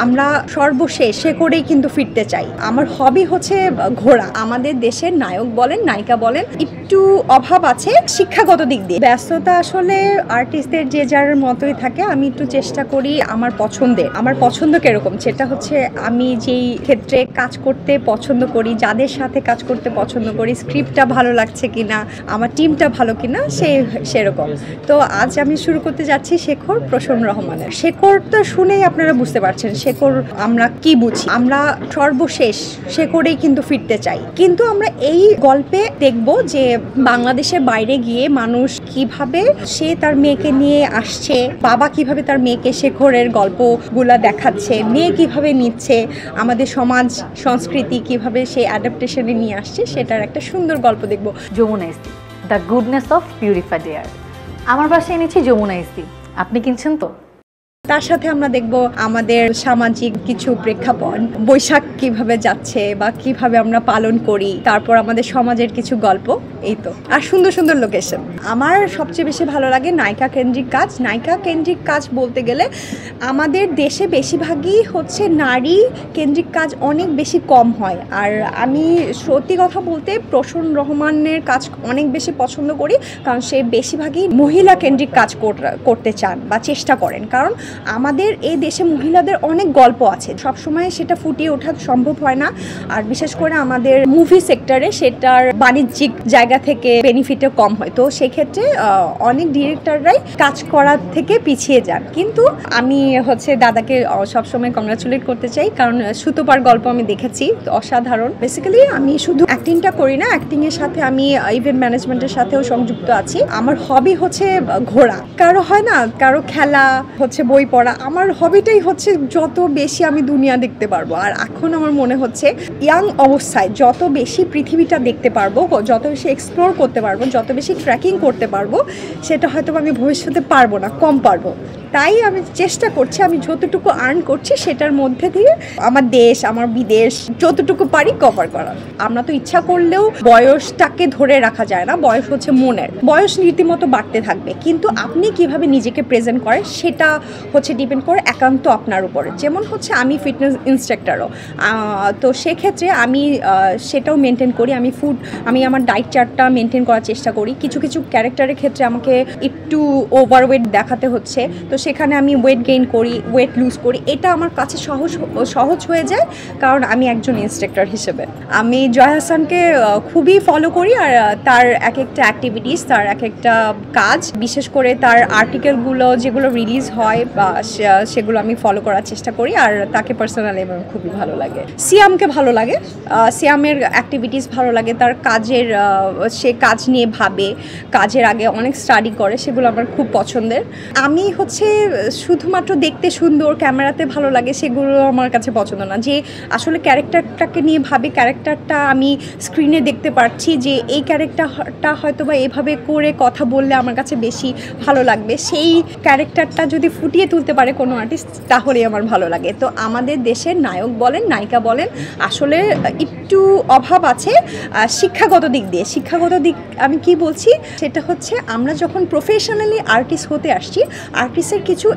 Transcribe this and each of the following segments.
আমরা সর্বশেষ শেকড়েই কিন্তু ফিরতে চাই। আমার হবি হচ্ছে ঘোরা। আমাদের দেশের নায়ক বলেন নায়িকা বলেন একটু অভাব আছে শিক্ষাগত দিক দিয়ে। ব্যস্ততা আসলে আর্টিস্টদের যে যার মতোই থাকে। আমি একটু চেষ্টা করি আমার পছন্দ কিরকম, সেটা হচ্ছে আমি যেই ক্ষেত্রে কাজ করতে পছন্দ করি, যাদের সাথে কাজ করতে পছন্দ করি, স্ক্রিপ্টটা ভালো লাগছে কিনা, আমার টিমটা ভালো কিনা, সেরকম। তো আজ আমি শুরু করতে যাচ্ছি শেখর প্রসন্ন রহমানের। শেখরটা শুনেই আপনারা বুঝতে পারছেন শেখর আমরা কি বুঝি। আমরা সর্বশেষ শেখরেই কিন্তু ফিরতে চাই। কিন্তু আমরা এই গল্পে দেখব যে বাংলাদেশের বাইরে গিয়ে মানুষ কিভাবে সে তার মেয়েকে নিয়ে আসছে, বাবা কিভাবে তার মেয়েকে শেখরের গল্পগুলা দেখাচ্ছে, মেয়ে কিভাবে নিচ্ছে, আমাদের সমাজ সংস্কৃতি কিভাবে সে অ্যাডাপ্টেশনে নিয়ে আসছে, সেটার একটা সুন্দর গল্প দেখব। যমুনা ইসদি, the goodness of purified air. আমার বাসায় এনেছি যমুনা ইসদি, আপনি কিনছেন তো? তার সাথে আমরা দেখব আমাদের সামাজিক কিছু প্রেক্ষাপট, বৈশাখ কিভাবে যাচ্ছে বা কিভাবে আমরা পালন করি, তারপর আমাদের সমাজের কিছু গল্প, এই তো। আর সুন্দর সুন্দর লোকেশন। আমার সবচেয়ে বেশি ভালো লাগে নায়িকা কেন্দ্রিক কাজ। নায়িকা কেন্দ্রিক কাজ বলতে গেলে আমাদের দেশে বেশিরভাগই হচ্ছে নারী কেন্দ্রিক কাজ অনেক বেশি কম হয়। আর আমি সত্যি কথা বলতে প্রসন্ন রহমানের কাজ অনেক বেশি পছন্দ করি, কারণ সে বেশিরভাগই মহিলা কেন্দ্রিক কাজ করতে চান বা চেষ্টা করেন। কারণ আমাদের এই দেশে মহিলাদের অনেক গল্প আছে, সবসময় সেটা ফুটিয়ে ওঠা সম্ভব হয় না। আর বিশেষ করে আমাদের মুভি সেক্টরে সেটার বাণিজ্যিক জায়গা থেকে বেনিফিটও কম হয়। তো সেক্ষেত্রে অনেক ডিরেক্টররাই কাজ করার থেকে পিছিয়ে যান। কিন্তু আমি হচ্ছে দাদাকে সবসময় কংগ্রাচুলেট করতে চাই, কারণ সুতোপার গল্প আমি দেখেছি, অসাধারণ। বেসিক্যালি আমি শুধু অ্যাক্টিংটা করি না, অ্যাক্টিংয়ের সাথে আমি ইভেন্ট ম্যানেজমেন্টের সাথেও সংযুক্ত আছি। আমার হবি হচ্ছে ঘোরা। কারো হয় না, কারো খেলা হচ্ছে বই পড়া, আমার হবিটাই হচ্ছে যত বেশি আমি দুনিয়া দেখতে পারবো। আর এখন আমার মনে হচ্ছে ইয়াং অবস্থায় যত বেশি পৃথিবীটা দেখতে পারবো, যত বেশি এক্সপ্লোর করতে পারবো, যত বেশি ট্রেকিং করতে পারবো, সেটা হয়তো আমি ভবিষ্যতে পারবো না, কম পারবো। তাই আমি চেষ্টা করছি আমি যতটুকু আর্ন করছি সেটার মধ্যে দিয়ে আমার দেশ আমার বিদেশ যতটুকু পারি কভার করার। আমরা তো ইচ্ছা করলেও বয়সটাকে ধরে রাখা যায় না, বয়স হচ্ছে মনের, বয়স রীতিমতো বাড়তে থাকবে। কিন্তু আপনি কিভাবে নিজেকে প্রেজেন্ট করেন সেটা হচ্ছে ডিপেন্ড করে একান্ত আপনার উপরে। যেমন হচ্ছে আমি ফিটনেস ইনস্ট্রাক্টরও, তো সেক্ষেত্রে আমি সেটাও মেনটেন করি। আমি আমার ডায়েট চার্টটা মেনটেন করার চেষ্টা করি। কিছু কিছু ক্যারেক্টারের ক্ষেত্রে আমাকে একটু ওভারওয়েট দেখাতে হচ্ছে, তো সেখানে আমি ওয়েট গেইন করি, ওয়েট লুজ করি। এটা আমার কাছে সহজ হয়ে যায়, কারণ আমি একজন ইনস্ট্রাক্টর হিসেবে। আমি জয় হাসানকে খুবই ফলো করি, আর তার এক একটা অ্যাক্টিভিটিস, তার এক একটা কাজ, বিশেষ করে তার আর্টিকেলগুলো যেগুলো রিলিজ হয় বা সেগুলো আমি ফলো করার চেষ্টা করি। আর তাকে পার্সোনালি আমার খুবই ভালো লাগে। সিয়ামকে ভালো লাগে, সিয়ামের অ্যাক্টিভিটিস ভালো লাগে, তার কাজের সে কাজ নিয়ে ভাবে, কাজের আগে অনেক স্টাডি করে, সেগুলো আমার খুব পছন্দের। আমি হচ্ছে শুধুমাত্র দেখতে সুন্দর, ক্যামেরাতে ভালো লাগে, সেগুলো আমার কাছে পছন্দ না। যে আসলে ক্যারেক্টারটাকে নিয়ে ভাবি, ক্যারেক্টারটা আমি স্ক্রিনে দেখতে পাচ্ছি যে এই ক্যারেক্টারটা হয়তো বা এভাবে করে কথা বললে আমার কাছে বেশি ভালো লাগবে, সেই ক্যারেক্টারটা যদি ফুটিয়ে তুলতে পারে কোনো আর্টিস্ট, তাহলেই আমার ভালো লাগে। তো আমাদের দেশের নায়ক বলেন নায়িকা বলেন আসলে একটু অভাব আছে শিক্ষাগত দিক দিয়ে। শিক্ষাগত দিক আমি কি বলছি, সেটা হচ্ছে আমরা যখন প্রফেশনালি আর্টিস্ট হতে আসছি, আর্টিস্টের কিছু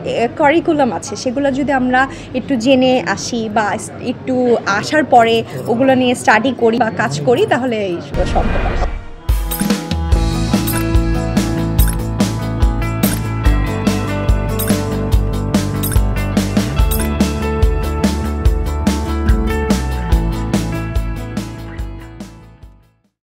কারিকুলাম আছে, সেগুলো যদি আমরা একটু জেনে আসি বা একটু আসার পরে ওগুলো নিয়ে স্টাডি করি বা কাজ করি, তাহলে এই সম্ভব।